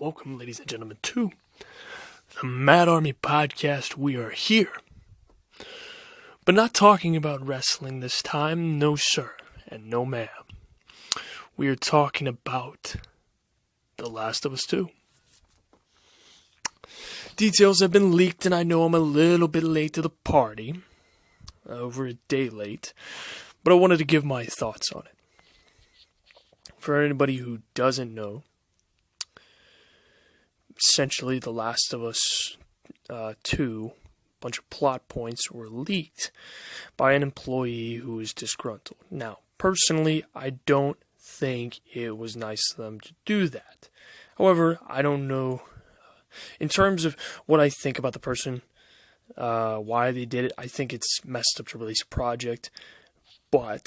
Welcome, ladies and gentlemen, to the Mad Army Podcast. We are here, but not talking about wrestling this time. No, sir, and no, ma'am. We are talking about The Last of Us 2. Details have been leaked, and I know I'm a little bit late to the party. Over a day late. But I wanted to give my thoughts on it. For anybody who doesn't know, essentially The Last of Us 2, a bunch of plot points were leaked by an employee who was disgruntled. Now, personally, I don't think it was nice of them to do that. However, I don't know, in terms of what I think about the person, why they did it, I think it's messed up to release a project, but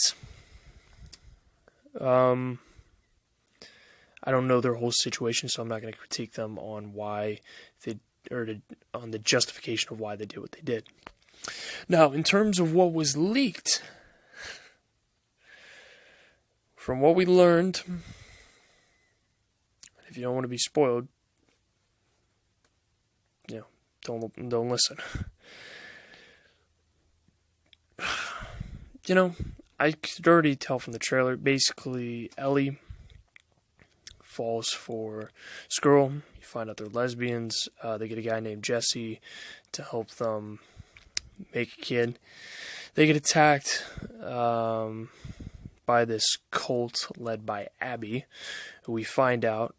I don't know their whole situation, so I'm not going to critique them on why they, on the justification of why they did what they did. Now, in terms of what was leaked, from what we learned, if you don't want to be spoiled, don't listen. I could already tell from the trailer, basically, Ellie falls for this girl. You find out they're lesbians. They get a guy named Jesse to help them make a kid. They get attacked by this cult led by Abby, who we find out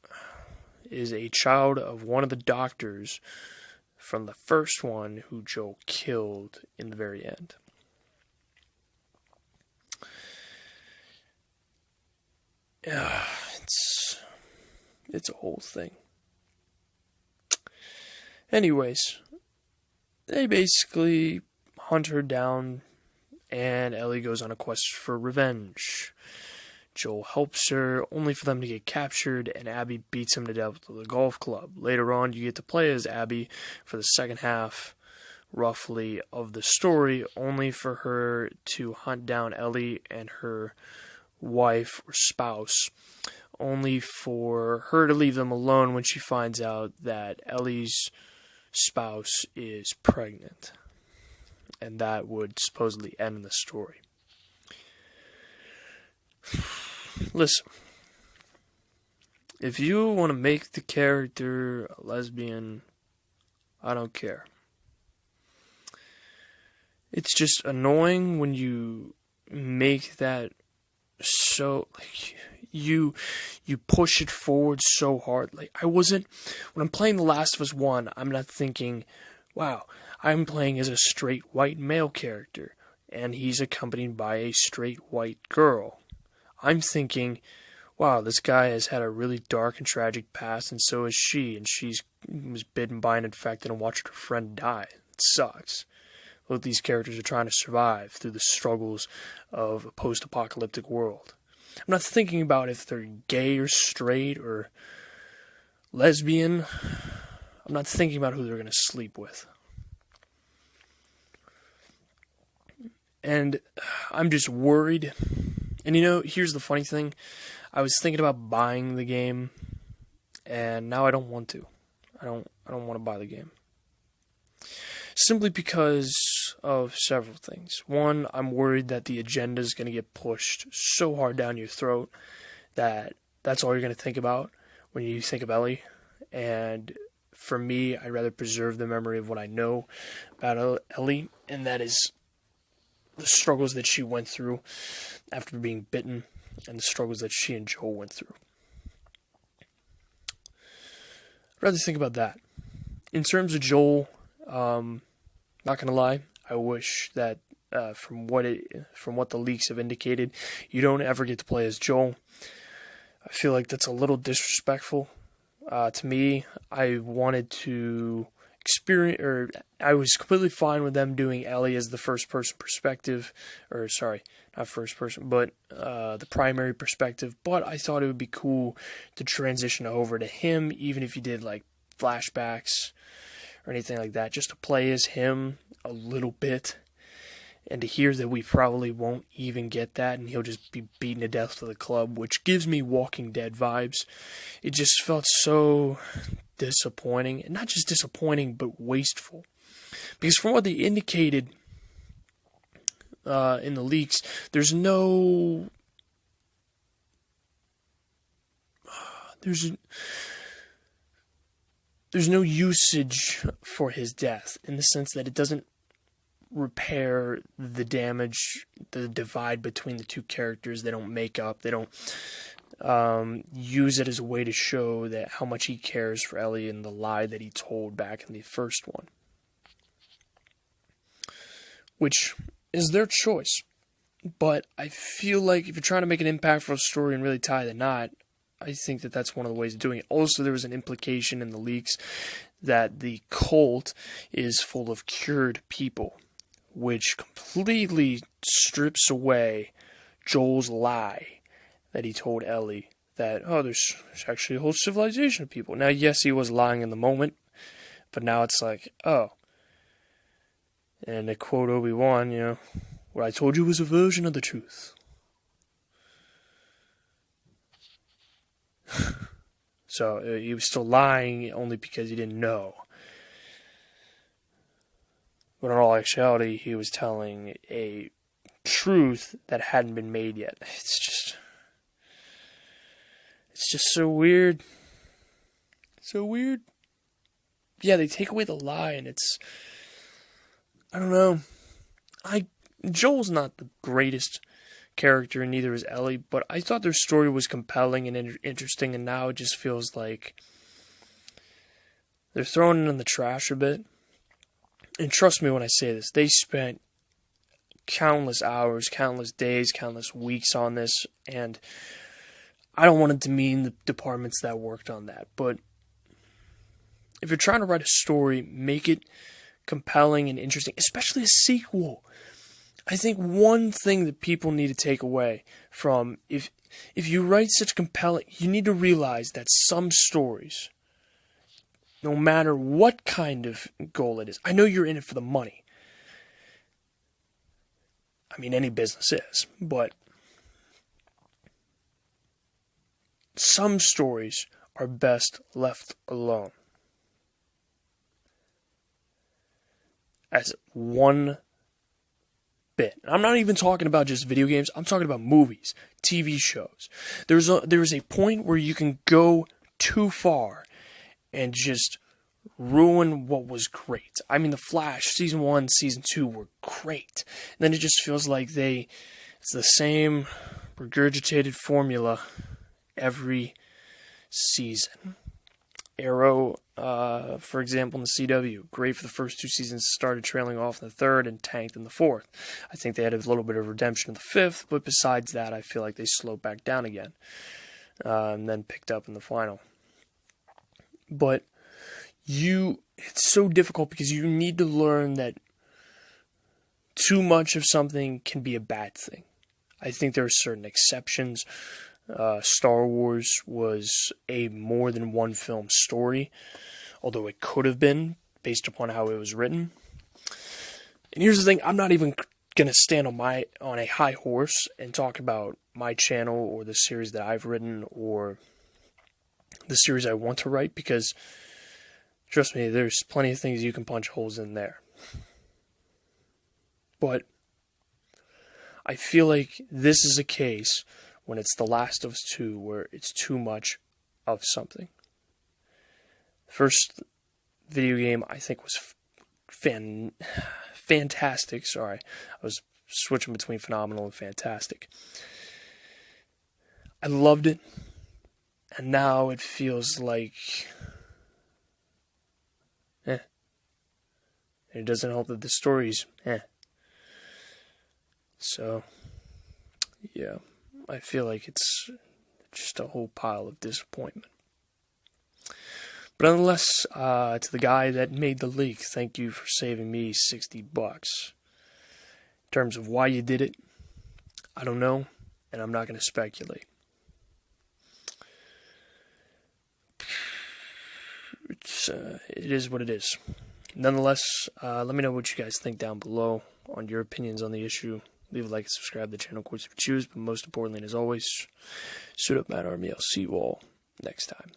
is a child of one of the doctors from the first one who Joel killed in the very end. It's a whole thing. Anyways, they basically hunt her down, and Ellie goes on a quest for revenge. Joel helps her, only for them to get captured, and Abby beats him to death with a golf club. Later on, you get to play as Abby for the second half, roughly, of the story, only for her to hunt down Ellie and her wife or spouse, only for her to leave them alone when she finds out that Ellie's spouse is pregnant. And that would supposedly end the story. Listen, if you want to make the character a lesbian, I don't care. It's just annoying when you make that so, you push it forward so hard. When I'm playing The Last of Us 1, I'm not thinking, wow, I'm playing as a straight white male character, and he's accompanied by a straight white girl. I'm thinking, wow, this guy has had a really dark and tragic past, and so is she, and she was bitten by an infected and watched her friend die. It sucks. Both these characters are trying to survive through the struggles of a post-apocalyptic world. I'm not thinking about if they're gay or straight or lesbian. I'm not thinking about who they're going to sleep with. And I'm just worried. And here's the funny thing. I was thinking about buying the game, and now I don't want to. I don't want to buy the game. Simply because of several things. One, I'm worried that the agenda is going to get pushed so hard down your throat that that's all you're going to think about when you think of Ellie. And for me, I'd rather preserve the memory of what I know about Ellie, and that is the struggles that she went through after being bitten, and the struggles that she and Joel went through. I'd rather think about that. In terms of Joel, not gonna lie, I wish that from what the leaks have indicated, you don't ever get to play as Joel. I feel like that's a little disrespectful to me. I wanted to experience, or I was completely fine with them doing Ellie as the first person perspective, or sorry, not first person, but the primary perspective. But I thought it would be cool to transition over to him, even if you did like flashbacks or anything like that, just to play as him a little bit And to hear that we probably won't even get that and he'll just be beaten to death to the club, which gives me Walking Dead vibes. It just felt so disappointing. And not just disappointing, but wasteful. Because from what they indicated in the leaks, there's no usage for his death, in the sense that it doesn't repair the damage, the divide between the two characters. They don't make up. They don't use it as a way to show that how much he cares for Ellie and the lie that he told back in the first one. Which is their choice. But I feel like if you're trying to make an impactful story and really tie the knot, I think that that's one of the ways of doing it. Also, there was an implication in the leaks that the cult is full of cured people, which completely strips away Joel's lie that he told Ellie that, oh, there's actually a whole civilization of people. Now, yes, he was lying in the moment, but now it's like, oh. And to quote Obi-Wan, what I told you was a version of the truth. So he was still lying only because he didn't know. But in all actuality, he was telling a truth that hadn't been made yet. It's just so weird. So weird. Yeah, they take away the lie, and it's, I don't know. Joel's not the greatest character, and neither is Ellie, but I thought their story was compelling and interesting, and now it just feels like they're throwing it in the trash a bit. And trust me when I say this, they spent countless hours, countless days, countless weeks on this, and I don't want it to mean the departments that worked on that, but if you're trying to write a story, make it compelling and interesting, especially a sequel. I think one thing that people need to take away from, if you write such compelling, you need to realize that some stories, no matter what kind of goal it is, I know you're in it for the money. I mean, any business is, but some stories are best left alone. As one bit. I'm not even talking about just video games. I'm talking about movies, TV shows. There's a point where you can go too far and just ruin what was great. I mean, The Flash, Season 1, Season 2 were great. And then it just feels like it's the same regurgitated formula every season. Arrow, for example, in the CW, great for the first 2 seasons, started trailing off in the 3rd and tanked in the 4th. I think they had a little bit of redemption in the 5th, but besides that, I feel like they slowed back down again, and then picked up in the final. But it's so difficult because you need to learn that too much of something can be a bad thing. I think there are certain exceptions. Star Wars was a more than one film story, although it could have been based upon how it was written. And here's the thing, I'm not even going to stand on a high horse and talk about my channel or the series that I've written or the series I want to write, because trust me, there's plenty of things you can punch holes in there. But I feel like this is a case when it's The Last of Us 2 where it's too much of something. First video game I think was fantastic. Sorry, I was switching between phenomenal and fantastic. I loved it, and now it feels like And it doesn't help that the story's So, yeah, I feel like it's just a whole pile of disappointment. But nonetheless, to the guy that made the leak, thank you for saving me $60. In terms of why you did it, I don't know, and I'm not going to speculate. It is what it is. Nonetheless, let me know what you guys think down below. on your opinions on the issue. Leave a like and subscribe to the channel, of course, if you choose. But most importantly, and as always, suit up, Matt Army. I'll see you all next time.